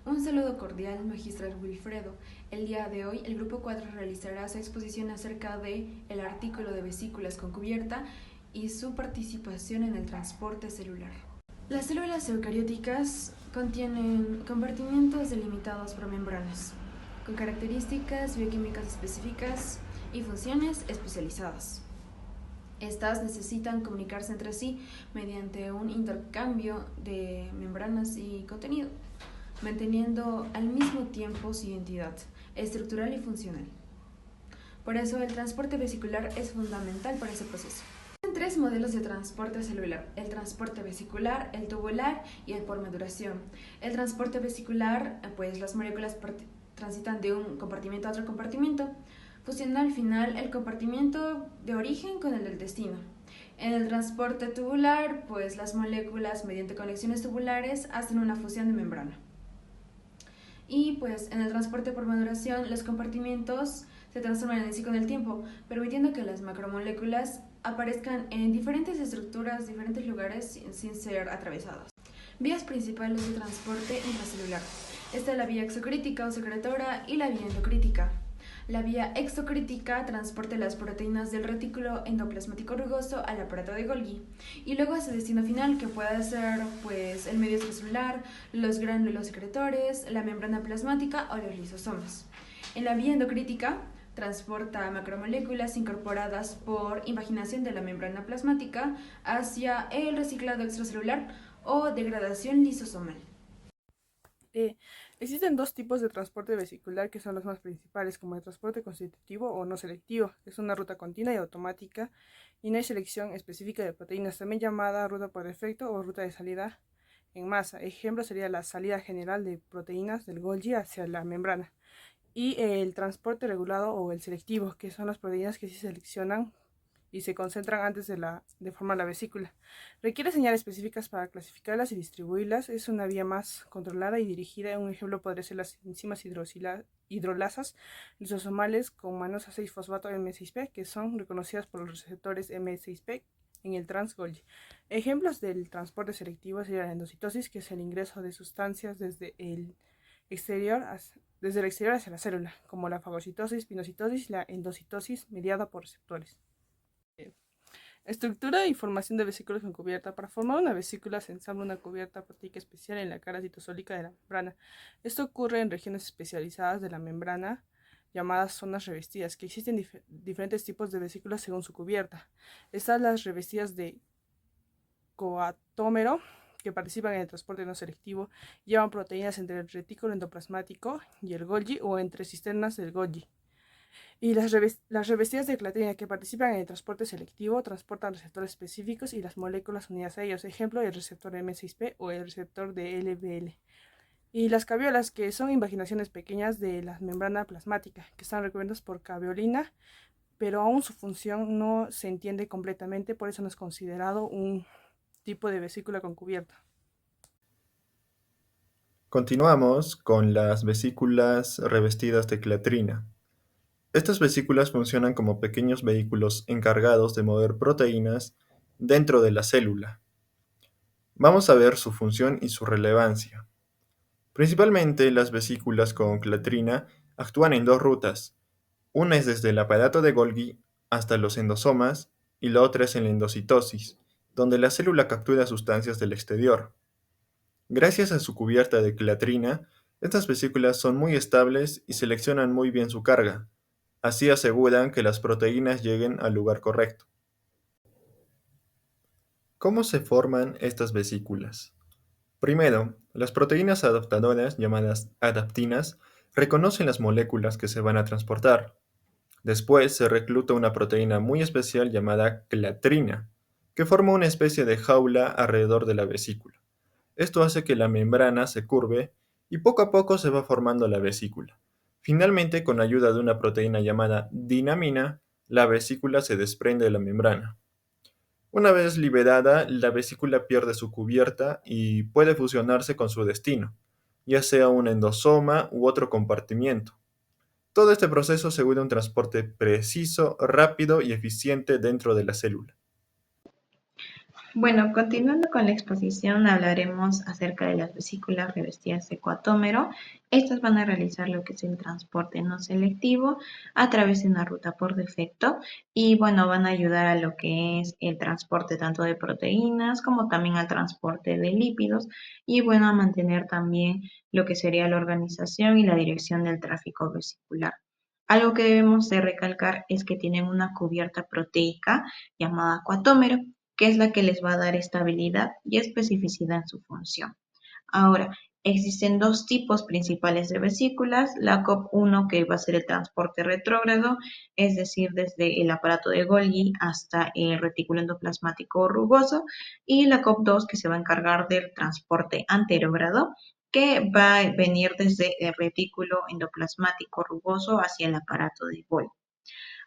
Un saludo cordial, magistral Wilfredo. El día de hoy, el Grupo 4 realizará su exposición acerca de el artículo de vesículas con cubierta y su participación en el transporte celular. Las células eucarióticas contienen compartimientos delimitados por membranas, con características bioquímicas específicas y funciones especializadas. Estas necesitan comunicarse entre sí mediante un intercambio de membranas y contenido, manteniendo al mismo tiempo su identidad estructural y funcional. Por eso el transporte vesicular es fundamental para ese proceso. Existen tres modelos de transporte celular: el transporte vesicular, el tubular y el por maduración. El transporte vesicular, pues las moléculas transitan de un compartimento a otro compartimento, fusionando al final el compartimento de origen con el del destino. En el transporte tubular, pues las moléculas mediante conexiones tubulares hacen una fusión de membrana. Y pues en el transporte por maduración, los compartimientos se transforman en sí con el tiempo, permitiendo que las macromoléculas aparezcan en diferentes estructuras, diferentes lugares sin ser atravesadas. Vías principales de transporte intracelular. Esta es la vía exocrítica o secretora y la vía endocrítica. La vía exocrítica transporta las proteínas del retículo endoplasmático rugoso al aparato de Golgi y luego a su destino final, que puede ser pues, el medio extracelular, los gránulos secretores, la membrana plasmática o los lisosomas. En la vía endocrítica transporta macromoléculas incorporadas por invaginación de la membrana plasmática hacia el reciclado extracelular o degradación lisosomal. Eh, Existen dos tipos de transporte vesicular que son los más principales, como el transporte constitutivo o no selectivo, que es una ruta continua y automática y no hay selección específica de proteínas, también llamada ruta por defecto o ruta de salida en masa. Ejemplo sería la salida general de proteínas del Golgi hacia la membrana. Y el transporte regulado o el selectivo, que son las proteínas que se seleccionan y se concentran antes de formar la vesícula. Requiere señales específicas para clasificarlas y distribuirlas. Es una vía más controlada y dirigida. Un ejemplo podría ser las enzimas hidrolasas lisosomales con manosa 6-fosfato M6P, que son reconocidas por los receptores M6P en el trans-Golgi. Ejemplos del transporte selectivo sería la endocitosis, que es el ingreso de sustancias exterior desde el exterior hacia la célula, como la fagocitosis, pinocitosis y la endocitosis mediada por receptores. Estructura y formación de vesículas con cubierta. Para formar una vesícula se ensambla una cubierta proteica especial en la cara citosólica de la membrana. Esto ocurre en regiones especializadas de la membrana llamadas zonas revestidas, que existen diferentes tipos de vesículas según su cubierta. Están las revestidas de coatómero, que participan en el transporte no selectivo, llevan proteínas entre el retículo endoplasmático y el Golgi o entre cisternas del Golgi. Y las revestidas de clatrina que participan en el transporte selectivo transportan receptores específicos y las moléculas unidas a ellos, ejemplo el receptor M6P o el receptor de LBL. Y las caviolas, que son invaginaciones pequeñas de la membrana plasmática, que están recubiertas por caveolina, pero aún su función no se entiende completamente, por eso no es considerado un tipo de vesícula con cubierta. Continuamos con las vesículas revestidas de clatrina. Estas vesículas funcionan como pequeños vehículos encargados de mover proteínas dentro de la célula. Vamos a ver su función y su relevancia. Principalmente las vesículas con clatrina actúan en dos rutas. Una es desde el aparato de Golgi hasta los endosomas y la otra es en la endocitosis, donde la célula captura sustancias del exterior. Gracias a su cubierta de clatrina, estas vesículas son muy estables y seleccionan muy bien su carga. Así aseguran que las proteínas lleguen al lugar correcto. ¿Cómo se forman estas vesículas? Primero, las proteínas adaptadoras, llamadas adaptinas, reconocen las moléculas que se van a transportar. Después se recluta una proteína muy especial llamada clatrina, que forma una especie de jaula alrededor de la vesícula. Esto hace que la membrana se curve y poco a poco se va formando la vesícula. Finalmente, con ayuda de una proteína llamada dinamina, la vesícula se desprende de la membrana. Una vez liberada, la vesícula pierde su cubierta y puede fusionarse con su destino, ya sea un endosoma u otro compartimiento. Todo este proceso asegura un transporte preciso, rápido y eficiente dentro de la célula. Bueno, continuando con la exposición, hablaremos acerca de las vesículas revestidas de coatómero. Estas van a realizar lo que es el transporte no selectivo a través de una ruta por defecto y bueno, van a ayudar a lo que es el transporte tanto de proteínas como también al transporte de lípidos y bueno, a mantener también lo que sería la organización y la dirección del tráfico vesicular. Algo que debemos de recalcar es que tienen una cubierta proteica llamada coatómero que es la que les va a dar estabilidad y especificidad en su función. Ahora, existen dos tipos principales de vesículas, la COP1 que va a ser el transporte retrógrado, es decir, desde el aparato de Golgi hasta el retículo endoplasmático rugoso, y la COP2 que se va a encargar del transporte anterógrado, que va a venir desde el retículo endoplasmático rugoso hacia el aparato de Golgi.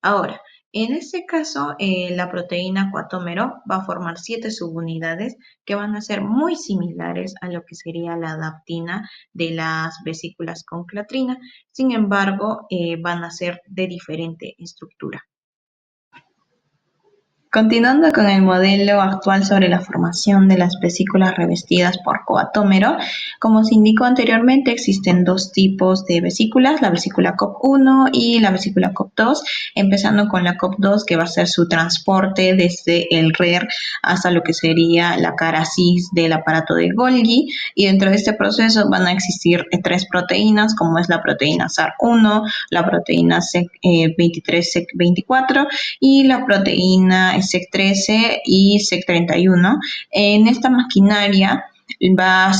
Ahora, en este caso, la proteína cuatómero va a formar 7 subunidades que van a ser muy similares a lo que sería la adaptina de las vesículas con clatrina. Sin embargo, van a ser de diferente estructura. Continuando con el modelo actual sobre la formación de las vesículas revestidas por coatómero, como se indicó anteriormente, existen dos tipos de vesículas, la vesícula COP1 y la vesícula COP2, empezando con la COP2 que va a ser su transporte desde el RER hasta lo que sería la cara cis del aparato de Golgi y dentro de este proceso van a existir tres proteínas como es la proteína SAR1, la proteína SEC23-SEC24 y la proteína SEC13 y SEC31. En esta maquinaria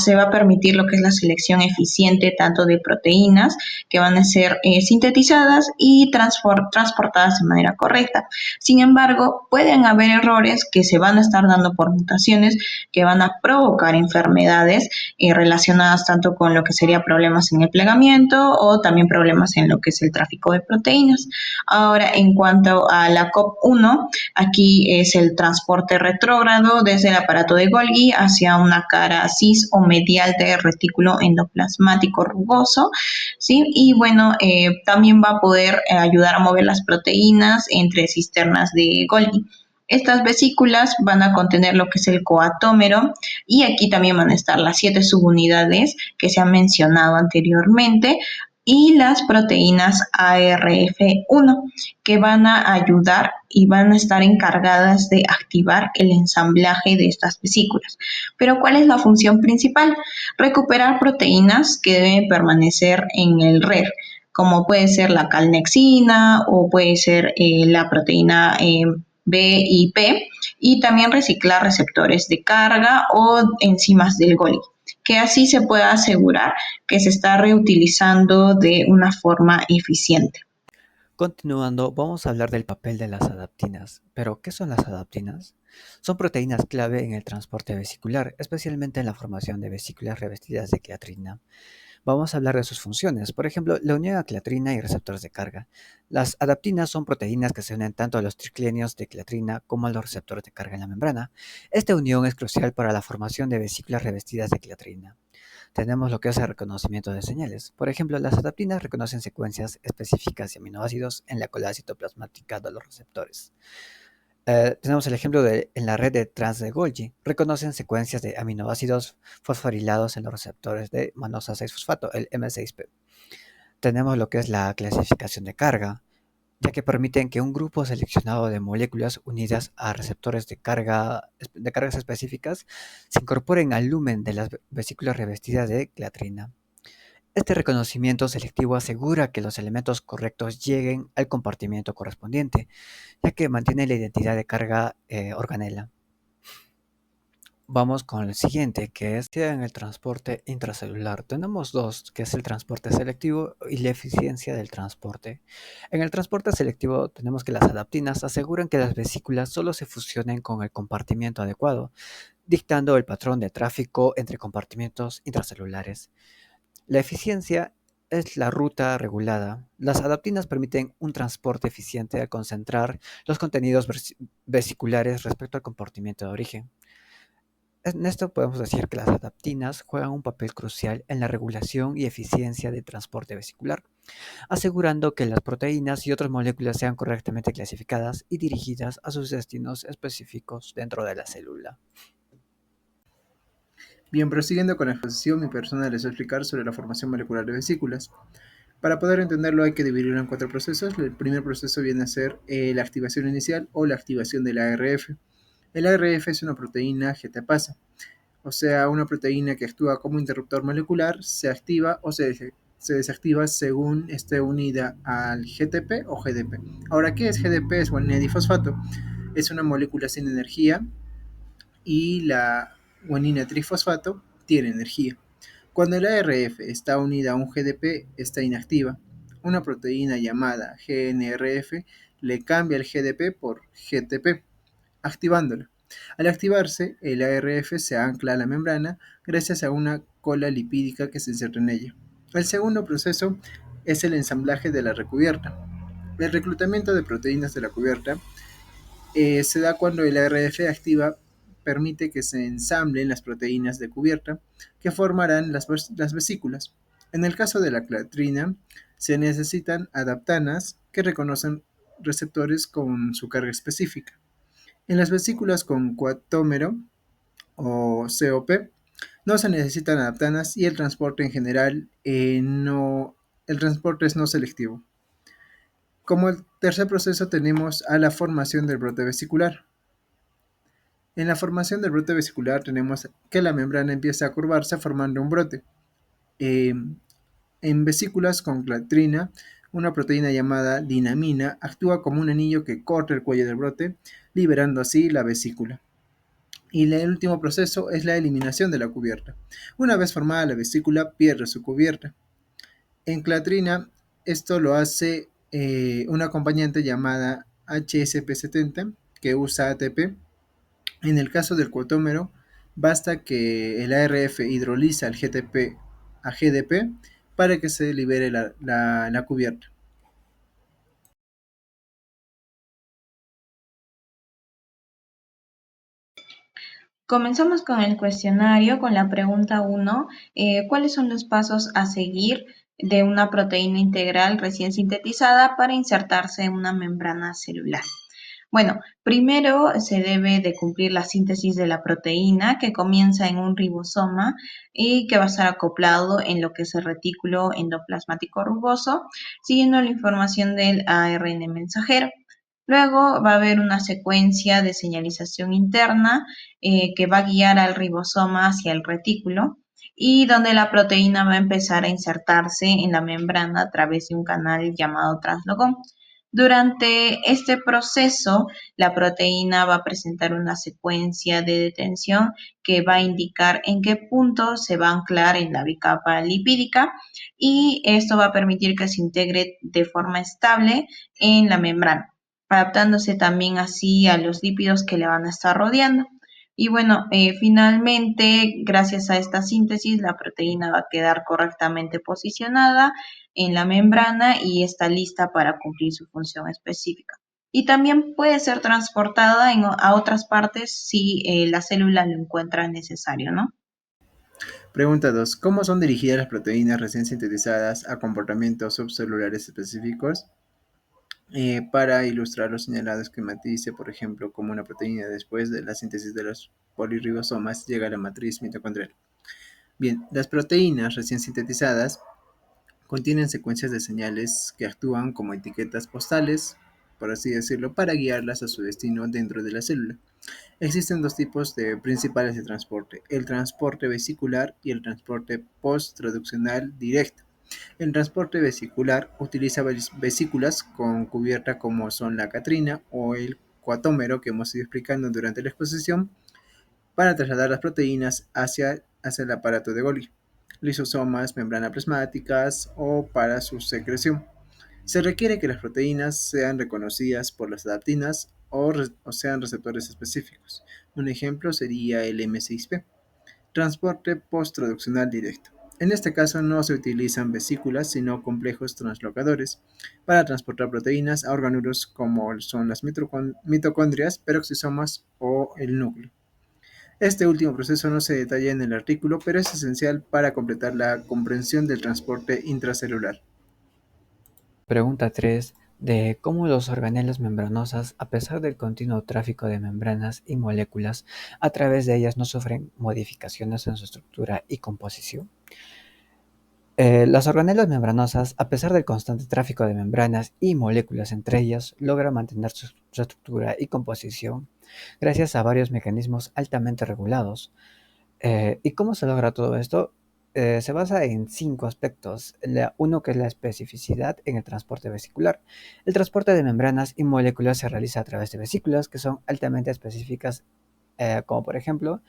se va a permitir lo que es la selección eficiente tanto de proteínas que van a ser sintetizadas y transportadas de manera correcta. Sin embargo, pueden haber errores que se van a estar dando por mutaciones que van a provocar enfermedades relacionadas tanto con lo que sería problemas en el plegamiento o también problemas en lo que es el tráfico de proteínas. Ahora, en cuanto a la COP1, aquí es el transporte retrógrado desde el aparato de Golgi hacia una cara cis o medial del retículo endoplasmático rugoso, ¿sí? Y bueno, también va a poder ayudar a mover las proteínas entre cisternas de Golgi. Estas vesículas van a contener lo que es el coatómero y aquí también van a estar las 7 subunidades que se han mencionado anteriormente y las proteínas ARF1 que van a ayudar y van a estar encargadas de activar el ensamblaje de estas vesículas. Pero ¿cuál es la función principal? Recuperar proteínas que deben permanecer en el RER, como puede ser la calnexina o puede ser la proteína B y P, y también reciclar receptores de carga o enzimas del Golgi, que así se pueda asegurar que se está reutilizando de una forma eficiente. Continuando, vamos a hablar del papel de las adaptinas. ¿Pero qué son las adaptinas? Son proteínas clave en el transporte vesicular, especialmente en la formación de vesículas revestidas de clatrina. Vamos a hablar de sus funciones, por ejemplo, la unión a clatrina y receptores de carga. Las adaptinas son proteínas que se unen tanto a los triclinios de clatrina como a los receptores de carga en la membrana. Esta unión es crucial para la formación de vesículas revestidas de clatrina. Tenemos lo que es el reconocimiento de señales. Por ejemplo, las adaptinas reconocen secuencias específicas de aminoácidos en la cola citoplasmática de los receptores. Tenemos el ejemplo en la red de trans de Golgi. Reconocen secuencias de aminoácidos fosforilados en los receptores de manosa 6-fosfato, el M6P. Tenemos lo que es la clasificación de carga, ya que permiten que un grupo seleccionado de moléculas unidas a receptores de cargas específicas se incorporen al lumen de las vesículas revestidas de clatrina. Este reconocimiento selectivo asegura que los elementos correctos lleguen al compartimiento correspondiente, ya que mantiene la identidad de carga organela. Vamos con el siguiente, que es en el transporte intracelular. Tenemos dos, que es el transporte selectivo y la eficiencia del transporte. En el transporte selectivo tenemos que las adaptinas aseguran que las vesículas solo se fusionen con el compartimiento adecuado, dictando el patrón de tráfico entre compartimientos intracelulares. La eficiencia es la ruta regulada. Las adaptinas permiten un transporte eficiente al concentrar los contenidos vesiculares respecto al compartimiento de origen. En esto podemos decir que las adaptinas juegan un papel crucial en la regulación y eficiencia del transporte vesicular, asegurando que las proteínas y otras moléculas sean correctamente clasificadas y dirigidas a sus destinos específicos dentro de la célula. Bien, prosiguiendo con la exposición, mi persona les va a explicar sobre la formación molecular de vesículas. Para poder entenderlo hay que dividirlo en 4 procesos. El primer proceso viene a ser la activación inicial o la activación del ARF. El ARF es una proteína GTPasa, o sea, una proteína que actúa como interruptor molecular, se activa o se desactiva según esté unida al GTP o GDP. Ahora, ¿qué es GDP? Es guanina difosfato. Es una molécula sin energía y la guanina trifosfato tiene energía. Cuando la ARF está unida a un GDP, está inactiva. Una proteína llamada GNRF le cambia el GDP por GTP, activándola. Al activarse, el ARF se ancla a la membrana gracias a una cola lipídica que se inserta en ella. El segundo proceso es el ensamblaje de la recubierta. El reclutamiento de proteínas de la cubierta se da cuando el ARF activa permite que se ensamblen las proteínas de cubierta que formarán las vesículas. En el caso de la clatrina, se necesitan adaptanas que reconocen receptores con su carga específica. En las vesículas con cuatómero o COP no se necesitan adaptanas y el transporte en general el transporte es no selectivo. Como el tercer proceso tenemos a la formación del brote vesicular. En la formación del brote vesicular tenemos que la membrana empieza a curvarse formando un brote. Eh, en vesículas con clatrina, una proteína llamada dinamina actúa como un anillo que corta el cuello del brote, liberando así la vesícula. Y el último proceso es la eliminación de la cubierta. Una vez formada la vesícula, pierde su cubierta. En clatrina, esto lo hace una acompañante llamada HSP70 que usa ATP. En el caso del cuatómero, basta que el ARF hidroliza el GTP a GDP para que se libere la cubierta. Comenzamos con el cuestionario con la pregunta 1. ¿Cuáles son los pasos a seguir de una proteína integral recién sintetizada para insertarse en una membrana celular? Bueno, primero se debe de cumplir la síntesis de la proteína que comienza en un ribosoma y que va a estar acoplado en lo que es el retículo endoplasmático rugoso, siguiendo la información del ARN mensajero. Luego va a haber una secuencia de señalización interna que va a guiar al ribosoma hacia el retículo y donde la proteína va a empezar a insertarse en la membrana a través de un canal llamado traslogón. Durante este proceso, la proteína va a presentar una secuencia de detención que va a indicar en qué punto se va a anclar en la bicapa lipídica y esto va a permitir que se integre de forma estable en la membrana, adaptándose también así a los lípidos que le van a estar rodeando. Y bueno, finalmente, gracias a esta síntesis, la proteína va a quedar correctamente posicionada en la membrana y está lista para cumplir su función específica. Y también puede ser transportada a otras partes si la célula lo encuentra necesario, ¿no? Pregunta 2. ¿Cómo son dirigidas las proteínas recién sintetizadas a comportamientos subcelulares específicos? Para ilustrar los señalados que matice, por ejemplo, como una proteína después de la síntesis de los poliribosomas llega a la matriz mitocondrial. Bien, las proteínas recién sintetizadas contienen secuencias de señales que actúan como etiquetas postales, por así decirlo, para guiarlas a su destino dentro de la célula. Existen dos tipos principales de transporte, el transporte vesicular y el transporte post-traduccional directo. El transporte vesicular utiliza vesículas con cubierta como son la catrina o el cuatómero que hemos ido explicando durante la exposición para trasladar las proteínas hacia el aparato de Golgi, lisosomas, membranas plasmáticas o para su secreción. Se requiere que las proteínas sean reconocidas por las adaptinas o sean receptores específicos. Un ejemplo sería el M6P. Transporte posttraduccional directo. En este caso no se utilizan vesículas, sino complejos translocadores para transportar proteínas a orgánulos como son las mitocondrias, peroxisomas o el núcleo. Este último proceso no se detalla en el artículo, pero es esencial para completar la comprensión del transporte intracelular. Pregunta 3 de cómo los organelas membranosas, a pesar del continuo tráfico de membranas y moléculas, a través de ellas no sufren modificaciones en su estructura y composición. Las organelas membranosas, a pesar del constante tráfico de membranas y moléculas entre ellas, logran mantener su estructura y composición gracias a varios mecanismos altamente regulados. ¿Y cómo se logra todo esto? Se basa en 5 aspectos. Uno que es la especificidad en el transporte vesicular. El transporte de membranas y moléculas se realiza a través de vesículas que son altamente específicas, como por ejemplo,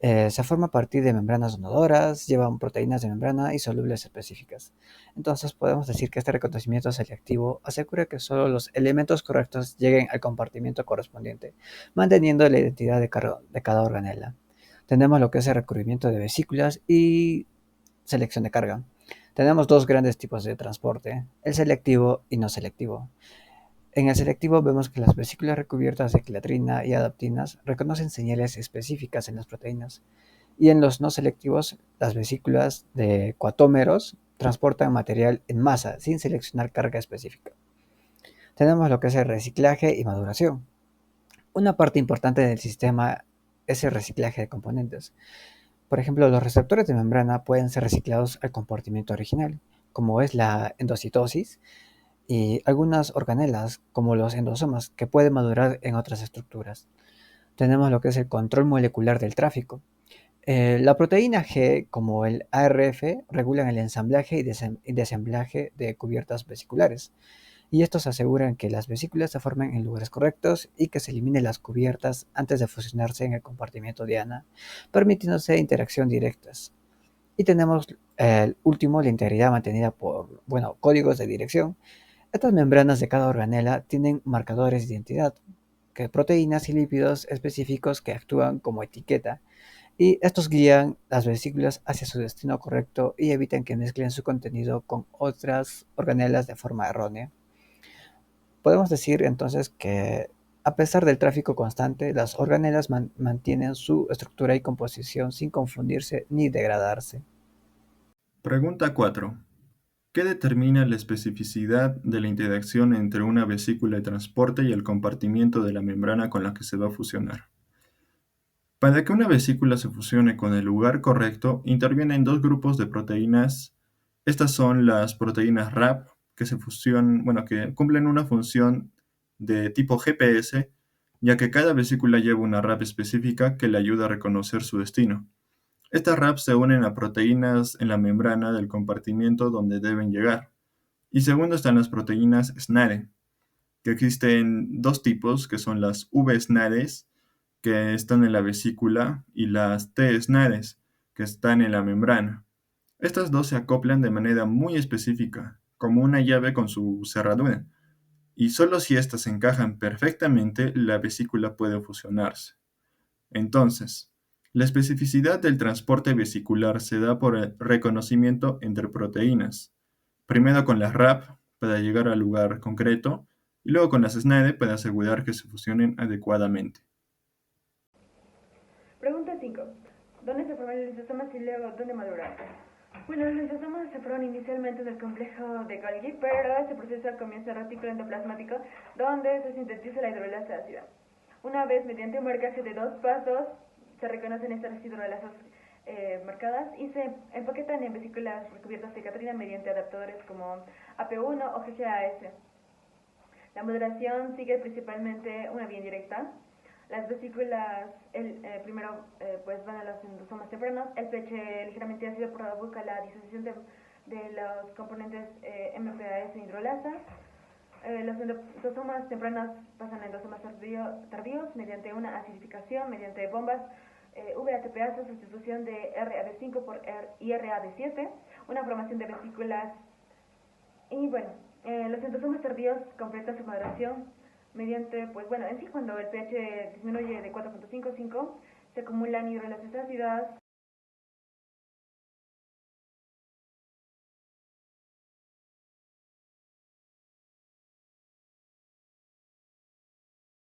se forma a partir de membranas donadoras, llevan proteínas de membrana y solubles específicas. Entonces podemos decir que este reconocimiento selectivo asegura que solo los elementos correctos lleguen al compartimiento correspondiente, manteniendo la identidad de cada organela. Tenemos lo que es el recubrimiento de vesículas y selección de carga. Tenemos dos grandes tipos de transporte, el selectivo y no selectivo. En el selectivo vemos que las vesículas recubiertas de quilatrina y adaptinas reconocen señales específicas en las proteínas, y en los no selectivos, las vesículas de coatómeros transportan material en masa sin seleccionar carga específica. Tenemos lo que es el reciclaje y maduración. Una parte importante del sistema es el reciclaje de componentes. Por ejemplo, los receptores de membrana pueden ser reciclados al compartimiento original, como es la endocitosis, y algunas organelas, como los endosomas, que pueden madurar en otras estructuras. Tenemos lo que es el control molecular del tráfico. La proteína G, como el ARF, regulan el ensamblaje y desemblaje de cubiertas vesiculares, y estos aseguran que las vesículas se formen en lugares correctos y que se eliminen las cubiertas antes de fusionarse en el compartimento diana, permitiéndose interacción directas. Y tenemos el último, la integridad mantenida por, códigos de dirección. Estas membranas de cada organela tienen marcadores de identidad, que proteínas y lípidos específicos que actúan como etiqueta, y estos guían las vesículas hacia su destino correcto y evitan que mezclen su contenido con otras organelas de forma errónea. Podemos decir entonces que a pesar del tráfico constante, las organelas mantienen su estructura y composición sin confundirse ni degradarse. Pregunta 4. ¿Qué determina la especificidad de la interacción entre una vesícula de transporte y el compartimiento de la membrana con la que se va a fusionar? Para que una vesícula se fusione con el lugar correcto, intervienen dos grupos de proteínas. Estas son las proteínas RAP, que cumplen una función de tipo GPS, ya que cada vesícula lleva una RAP específica que le ayuda a reconocer su destino. Estas RAPs se unen a proteínas en la membrana del compartimiento donde deben llegar. Y segundo están las proteínas SNARE, que existen dos tipos, que son las V-SNARES, que están en la vesícula, y las T-SNARES, que están en la membrana. Estas dos se acoplan de manera muy específica, como una llave con su cerradura, y solo si éstas encajan perfectamente, la vesícula puede fusionarse. Entonces, la especificidad del transporte vesicular se da por el reconocimiento entre proteínas, primero con las RAP para llegar al lugar concreto y luego con las SNARE para asegurar que se fusionen adecuadamente. Pregunta 5. ¿Dónde se forman los lisosomas y luego dónde maduran? Bueno, los lisosomas se forman inicialmente en el complejo de Golgi, pero este proceso comienza en el retículo endoplasmático, donde se sintetiza la hidrolasa ácida. Una vez, mediante un marcaje de 2 pasos, se reconocen estas hidrolasas marcadas y se empaquetan en vesículas recubiertas de catrina mediante adaptadores como AP1 o GGAS. La modulación sigue principalmente una vía indirecta. Las vesículas primero pues van a los endosomas tempranos. El pH ligeramente ácido provoca la disociación de los componentes MPAS e hidrolasa. Los endosomas tempranos pasan a endosomas tardíos mediante una acidificación, mediante bombas VATPase, sustitución de RAB5 por IRAB7, una formación de vesículas. Y bueno, los endosomas tardíos completan su maduración mediante, cuando el pH disminuye de 4.55, se acumulan hidrolasas ácidas